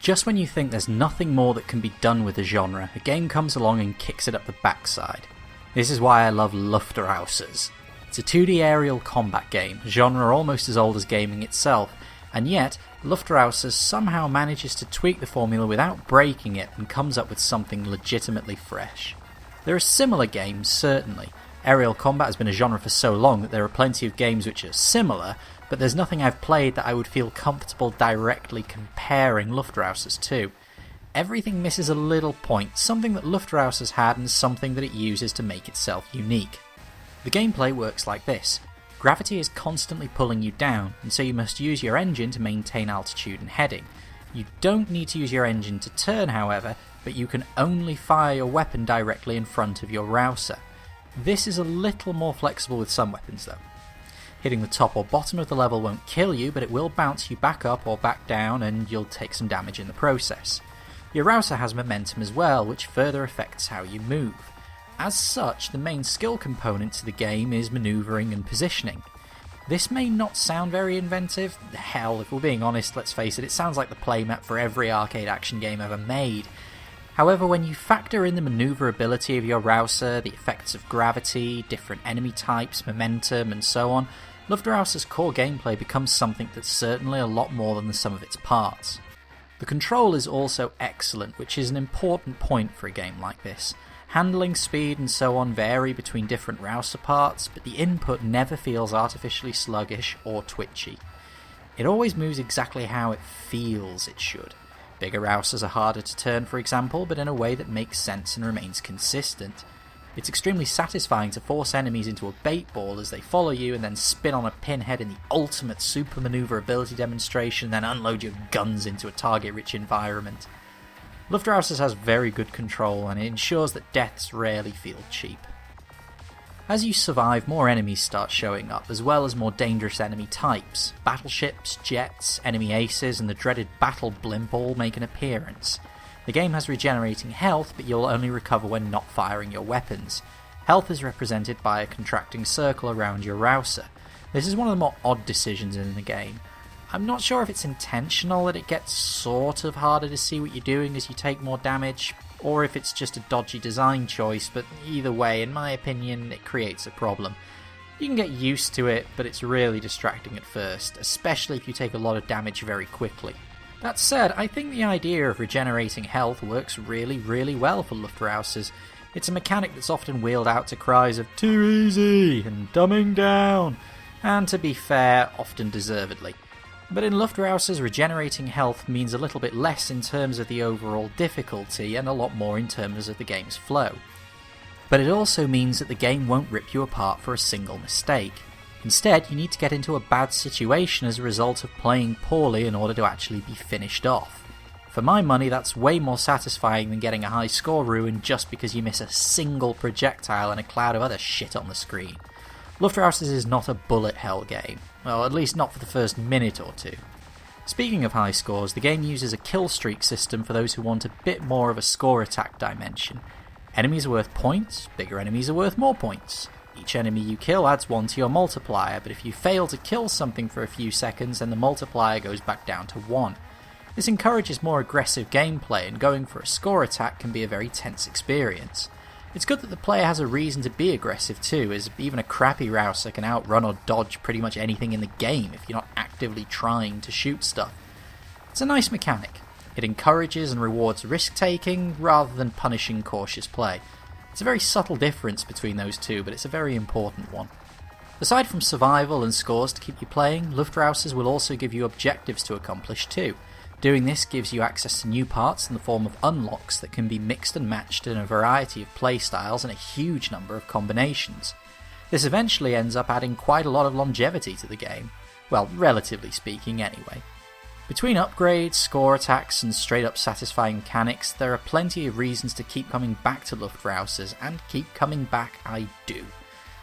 Just when you think there's nothing more that can be done with the genre, a game comes along and kicks it up the backside. This is why I love Luftrausers. It's a 2D aerial combat game, a genre almost as old as gaming itself, and yet Luftrausers somehow manages to tweak the formula without breaking it and comes up with something legitimately fresh. There are similar games, certainly. Aerial combat has been a genre for so long that there are plenty of games which are similar, but there's nothing I've played that I would feel comfortable directly comparing Luftrausers to. Everything misses a little point, something that Luftrausers had and something that it uses to make itself unique. The gameplay works like this. Gravity is constantly pulling you down, and so you must use your engine to maintain altitude and heading. You don't need to use your engine to turn, however, but you can only fire your weapon directly in front of your rouser. This is a little more flexible with some weapons though. Hitting the top or bottom of the level won't kill you, but it will bounce you back up or back down and you'll take some damage in the process. Your rouser has momentum as well, which further affects how you move. As such, the main skill component to the game is manoeuvring and positioning. This may not sound very inventive. Hell, if we're being honest, let's face it, it sounds like the playmat for every arcade action game ever made. However, when you factor in the manoeuvrability of your rouser, the effects of gravity, different enemy types, momentum, and so on, Luftrausers' core gameplay becomes something that's certainly a lot more than the sum of its parts. The control is also excellent, which is an important point for a game like this. Handling speed and so on vary between different rouser parts, but the input never feels artificially sluggish or twitchy. It always moves exactly how it feels it should. Bigger rousers are harder to turn, for example, but in a way that makes sense and remains consistent. It's extremely satisfying to force enemies into a bait ball as they follow you and then spin on a pinhead in the ultimate super maneuverability demonstration, then unload your guns into a target-rich environment. Luftrausers has very good control and it ensures that deaths rarely feel cheap. As you survive, more enemies start showing up, as well as more dangerous enemy types. Battleships, jets, enemy aces, and the dreaded battle blimp all make an appearance. The game has regenerating health, but you'll only recover when not firing your weapons. Health is represented by a contracting circle around your rouser. This is one of the more odd decisions in the game. I'm not sure if it's intentional that it gets sort of harder to see what you're doing as you take more damage, or if it's just a dodgy design choice, but either way, in my opinion, it creates a problem. You can get used to it, but it's really distracting at first, especially if you take a lot of damage very quickly. That said, I think the idea of regenerating health works really well for Luftrausers. It's a mechanic that's often wheeled out to cries of "too easy" and "dumbing down", and to be fair, often deservedly. But in Luftrausers, regenerating health means a little bit less in terms of the overall difficulty and a lot more in terms of the game's flow. But it also means that the game won't rip you apart for a single mistake. Instead, you need to get into a bad situation as a result of playing poorly in order to actually be finished off. For my money, that's way more satisfying than getting a high score ruined just because you miss a single projectile and a cloud of other shit on the screen. Luftrausers is not a bullet hell game. Well, at least not for the first minute or two. Speaking of high scores, the game uses a kill streak system for those who want a bit more of a score attack dimension. Enemies are worth points, bigger enemies are worth more points. Each enemy you kill adds 1 to your multiplier, but if you fail to kill something for a few seconds, then the multiplier goes back down to 1. This encourages more aggressive gameplay, and going for a score attack can be a very tense experience. It's good that the player has a reason to be aggressive too, as even a crappy rouser can outrun or dodge pretty much anything in the game if you're not actively trying to shoot stuff. It's a nice mechanic. It encourages and rewards risk-taking rather than punishing cautious play. It's a very subtle difference between those two, but it's a very important one. Aside from survival and scores to keep you playing, Luftrausers will also give you objectives to accomplish too. Doing this gives you access to new parts in the form of unlocks that can be mixed and matched in a variety of playstyles and a huge number of combinations. This eventually ends up adding quite a lot of longevity to the game. Well, relatively speaking anyway. Between upgrades, score attacks and straight up satisfying mechanics, there are plenty of reasons to keep coming back to Luftrausers, and keep coming back I do.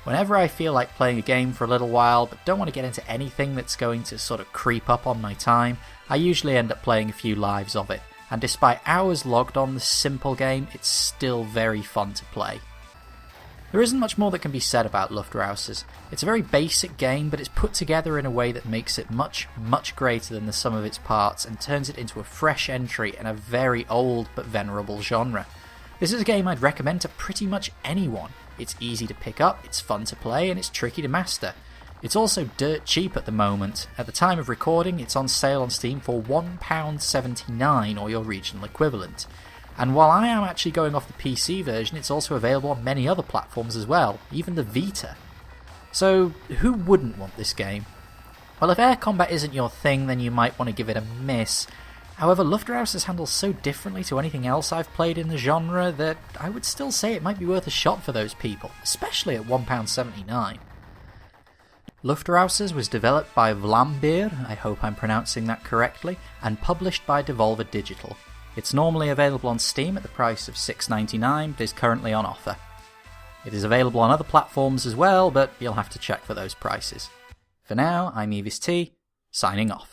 Whenever I feel like playing a game for a little while but don't want to get into anything that's going to sort of creep up on my time, I usually end up playing a few lives of it, and despite hours logged on this simple game, it's still very fun to play. There isn't much more that can be said about Luftrausers. It's a very basic game, but it's put together in a way that makes it much, much greater than the sum of its parts and turns it into a fresh entry in a very old but venerable genre. This is a game I'd recommend to pretty much anyone. It's easy to pick up, it's fun to play, and it's tricky to master. It's also dirt cheap at the moment. At the time of recording, it's on sale on Steam for £1.79 or your regional equivalent. And while I am actually going off the PC version, it's also available on many other platforms as well, even the Vita. So who wouldn't want this game? Well, if air combat isn't your thing, then you might want to give it a miss. However, Luftrausers handles so differently to anything else I've played in the genre that I would still say it might be worth a shot for those people, especially at £1.79. Luftrausers was developed by Vlambeer, I hope I'm pronouncing that correctly, and published by Devolver Digital. It's normally available on Steam at the price of $6.99, but is currently on offer. It is available on other platforms as well, but you'll have to check for those prices. For now, I'm Evis T, signing off.